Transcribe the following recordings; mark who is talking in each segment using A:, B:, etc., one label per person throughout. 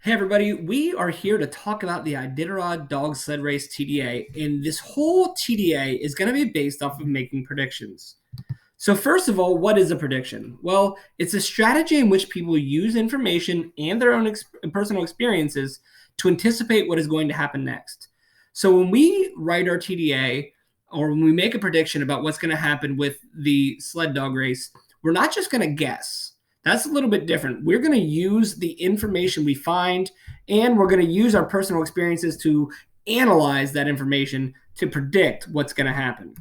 A: Hey everybody, we are here to talk about the Iditarod Dog Sled Race TDA, and this whole TDA is going to be based off of making predictions. So first of all, what is a prediction? Well, it's a strategy in which people use information and their own personal experiences to anticipate what is going to happen next. So when we write our TDA or when we make a prediction about what's going to happen with the sled dog race, we're not just going to guess. That's a little bit different. We're going to use the information we find, and we're going to use our personal experiences to analyze that information to predict what's going to happen.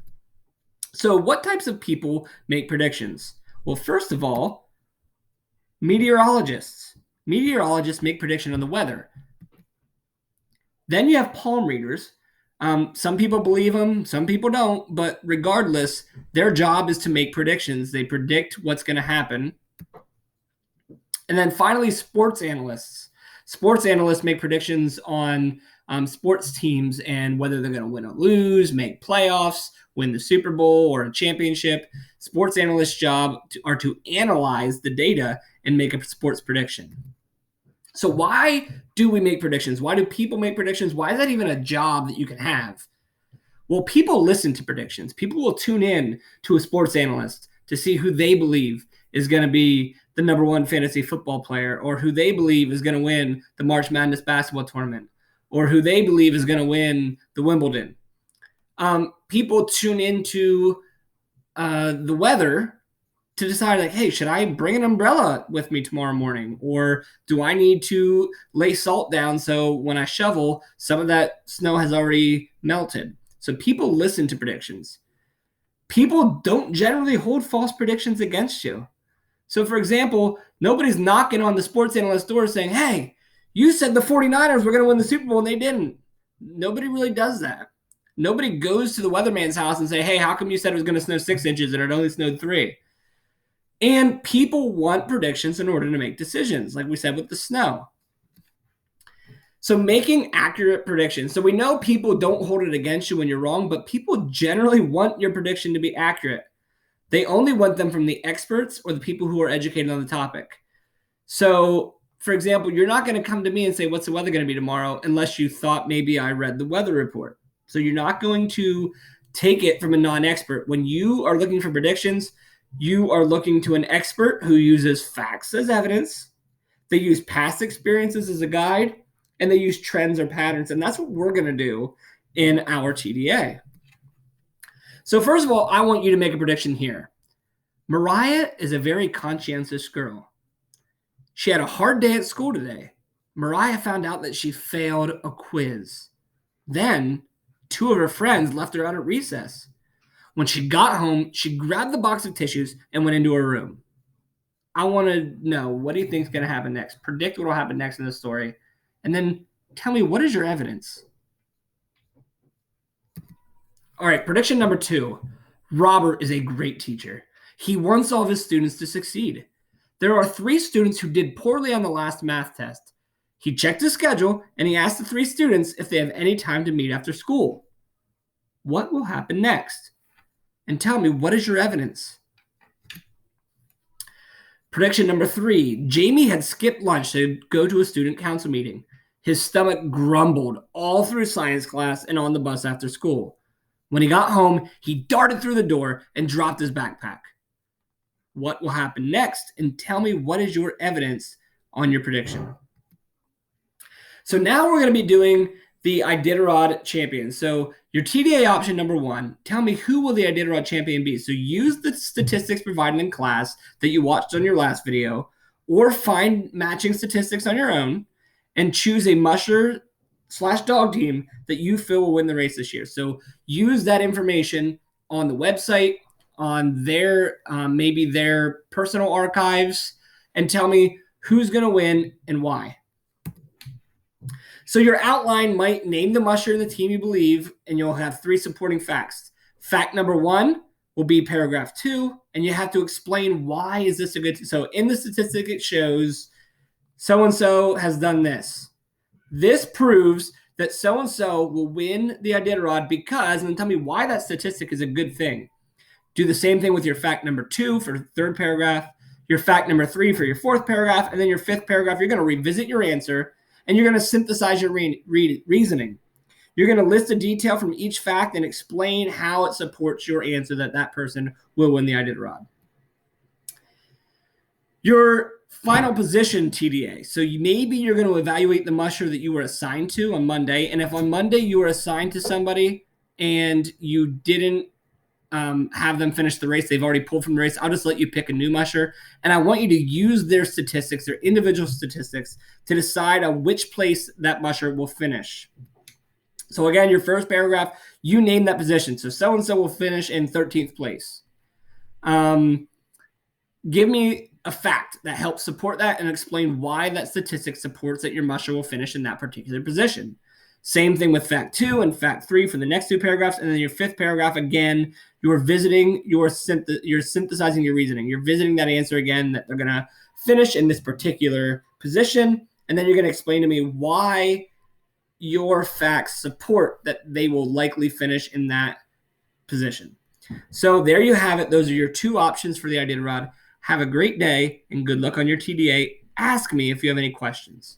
A: So what types of people make predictions? Well, first of all, meteorologists. Meteorologists make prediction on the weather. Then you have palm readers. Some people believe them, some people don't, but regardless, their job is to make predictions. They predict what's going to happen. And then finally, sports analysts. Sports analysts make predictions on sports teams and whether they're going to win or lose, make playoffs, win the Super Bowl or a championship. Sports analysts' job are to analyze the data and make a sports prediction. So why do we make predictions? Why do people make predictions? Why is that even a job that you can have? Well, people listen to predictions. People will tune in to a sports analyst to see who they believe is going to be the number one fantasy football player, or who they believe is going to win the March Madness basketball tournament, or who they believe is going to win the Wimbledon. People tune into the weather to decide, like, hey, should I bring an umbrella with me tomorrow morning? Or do I need to lay salt down so when I shovel, some of that snow has already melted? So people listen to predictions. People don't generally hold false predictions against you. So, for example, nobody's knocking on the sports analyst door saying, hey, you said the 49ers were going to win the Super Bowl and they didn't. Nobody really does that. Nobody goes to the weatherman's house and say, hey, how come you said it was going to snow 6 inches and it only snowed 3? And people want predictions in order to make decisions, like we said with the snow. So making accurate predictions. So we know people don't hold it against you when you're wrong, but people generally want your prediction to be accurate. They only want them from the experts or the people who are educated on the topic. So, for example, you're not going to come to me and say, what's the weather going to be tomorrow, unless you thought maybe I read the weather report. So you're not going to take it from a non-expert. When you are looking for predictions, you are looking to an expert who uses facts as evidence. They use past experiences as a guide, and they use trends or patterns. And that's what we're going to do in our TDA. So first of all, I want you to make a prediction here. Mariah is a very conscientious girl. She had a hard day at school today. Mariah found out that she failed a quiz. Then, 2 of her friends left her out at recess. When she got home, she grabbed the box of tissues and went into her room. I want to know, what do you think is going to happen next? Predict what will happen next in the story. And then tell me, what is your evidence? All right, prediction number 2. Robert is a great teacher. He wants all of his students to succeed. There are 3 students who did poorly on the last math test. He checked his schedule, and he asked the 3 students if they have any time to meet after school. What will happen next? And tell me, what is your evidence? Prediction number 3. Jamie had skipped lunch to go to a student council meeting. His stomach grumbled all through science class and on the bus after school. When he got home, he darted through the door and dropped his backpack. What will happen next? And tell me, what is your evidence on your prediction? So now we're going to be doing the Iditarod champion. So your TDA option number 1, tell me, who will the Iditarod champion be? So use the statistics provided in class that you watched on your last video, or find matching statistics on your own and choose a musher/dog team that you feel will win the race this year. So use that information on the website, on their maybe their personal archives, and tell me who's going to win and why. So your outline might name the musher and the team you believe, and you'll have 3 supporting facts. Fact number 1 will be paragraph 2, and you have to explain why is this a good. So in the statistic, it shows so-and-so has done this. This proves that so-and-so will win the Iditarod because, and then tell me why that statistic is a good thing. Do the same thing with your fact number 2 for the 3rd paragraph, your fact number 3 for your 4th paragraph, and then your 5th paragraph, you're going to revisit your answer And you're going to synthesize your reasoning. You're going to list a detail from each fact and explain how it supports your answer that that person will win the Iditarod. Your final position TDA. So maybe you're going to evaluate the musher that you were assigned to on Monday. And if on Monday you were assigned to somebody and you didn't have them finish the race, they've already pulled from the race, I'll just let you pick a new musher. And I want you to use their statistics, their individual statistics, to decide on which place that musher will finish. So again, your first paragraph, you name that position. So so-and-so will finish in 13th place. Give me a fact that helps support that and explain why that statistic supports that your musher will finish in that particular position. Same thing with fact 2 and fact 3 for the next 2 paragraphs. And then your 5th paragraph, again, you're visiting, you're synthesizing your reasoning. You're visiting that answer again, that they're going to finish in this particular position. And then you're going to explain to me why your facts support that they will likely finish in that position. So there you have it. Those are your 2 options for the Iditarod. Have a great day and good luck on your TDA. Ask me if you have any questions.